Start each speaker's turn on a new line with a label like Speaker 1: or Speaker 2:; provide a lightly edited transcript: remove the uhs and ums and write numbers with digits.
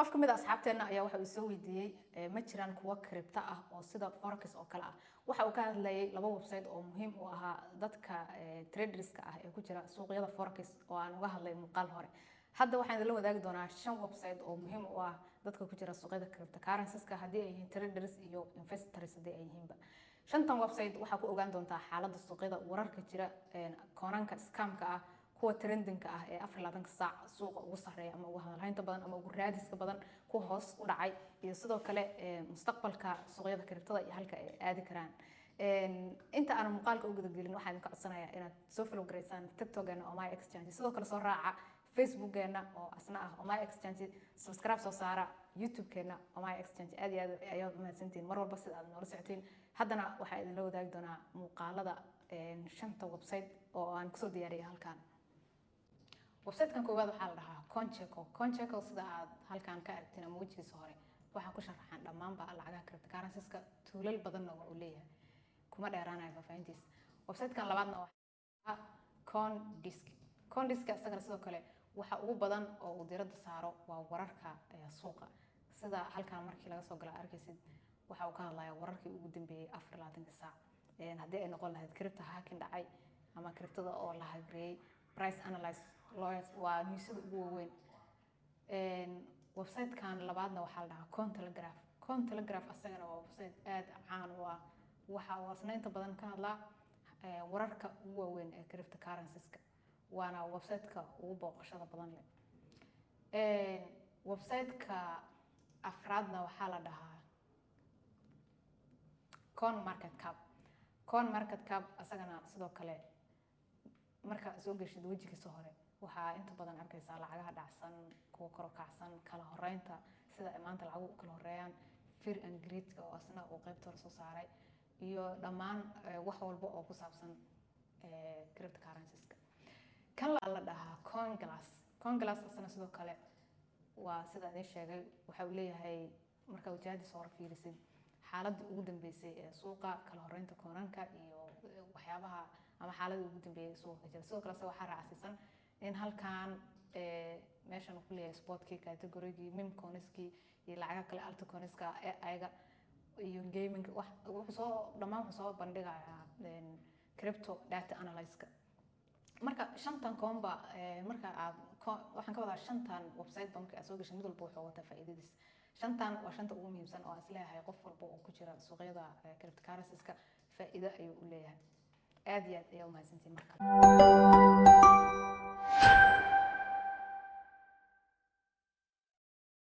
Speaker 1: qof kamid asxaabteena ayaa waxa uu soo weydiiyay ma jiraan kuwa crypto ah oo sida forex oo kale ah waxa uu ka hadlayay laba website oo muhiim u ahaa dadka traderska ah ee ku jira suuqyada forex oo aan uga hadlay muuqaal hore hadda waxaan la wadaagi doonaa 5 website oo muhiim u ah dadka ku jira suuqyada cryptocurrencies-ka haddii ay yihiin traders iyo investors haddii ay yihiinba 5 website waxa ku ogaan doontaa xaaladda suuqyada wararka jira koonanka scam-ka ah kuwa trending ah ee 24 saac suuqa ugu sareeya ama ugu hadalhaynta badan ama ugu raadiska badan ku hoos u dhacay iyo sidoo kale mustaqbalka suuqyada cryptada iyo halka ay aadi karaan inta aan muuqaalka u gudagelin waxaan idin ka codsanayaa inaad soo follow gareysaan TikTok-geena oo my exchange sidoo kale soo raaca Facebook-geena oo asna ah oo my exchange subscribe soo saara YouTube-keena oo my exchange aad iyo aad ayaad u mahadsantiin mar walba sida aad noola socotiin haddana waxaan idin la wadaagi doonaa muuqaalada 5 website oo aan kusoo diyaariyay halkan website-kan koowaad waxaa la dhahaa Coincheco sida aad halkan ka aragteen ama wajigiisa hore waxaa ku sharaxan dhammaanba lacagaha cryptocurrencies-ka tuulal badanna waa uu leeyahay kuma dheeraanayo faafahintiisa website-kan labaadna waa Coindesk isagana sidoo kale waxa ugu badan oo uu diiradda saaro waa wararka suuqa sida halkan markii laga soo gala arkaysid waxa uu ka hadlayaa wararkii ugu dambeeyay 24 saac haddii ay noqon lahayd crypto hacking dhacay ama cryptada oo la hagrey price analysis lawyers waa newsada ugu weyn website-kan labaadna waxaa la dhahaa Cointelegraph asagana waa website aad caan u ah waxa uu asnaynta badan ka hadlaa wararka ugu weyn ee cryptocurrencies-ka waana website-ka ugu booqashada badan leh website-ka afraadna waxaa la dhahaa CoinMarketCap asagana sidoo kale marka soo gashid wajigiisa hore waxaa inta badan arkaysaa lacagaha dhacsan kuwa kor u kacsan kala horeynta sida maanta lacagu kala horeeyaan fear and greed oo asna uu qaybta hore soo saaray iyo dhammaan wax walba oo ku saabsan cryptocurrencies-ka kan la dhahaa CoinGlass asna sidoo kale waa sida aan sheegay waxa uu leeyahay marka wajahadiisa hore fiirisid xaaladda ugu dambeysay ee suuqa kala horeynta koonanka iyo waxyaabaha ama xaaladda ugu dambeeyay suuqa jira sidoo kale waxaa raacsan in halkan meeshan uu ku leeyahay sportkii category-gii meme coins-kii iyo lacagaha kale altcoins-ka ee ayaga iyo gaming wuxuu soo bandhigayaa crypto data analysis-ka marka 5tan koonba marka aad waxaan ka wadaa 5tan website bank aad soo gashay mid walba wuxuu wataa faa'iidadiis 5tan waa 5ta ugu muhiimsan oo isleeyahay qof walba oo ku jira suuqyada cryptocurrencies-ka faa'iido ayuu u leeyahay aad iyo aad ayaa u mahadsantiin marka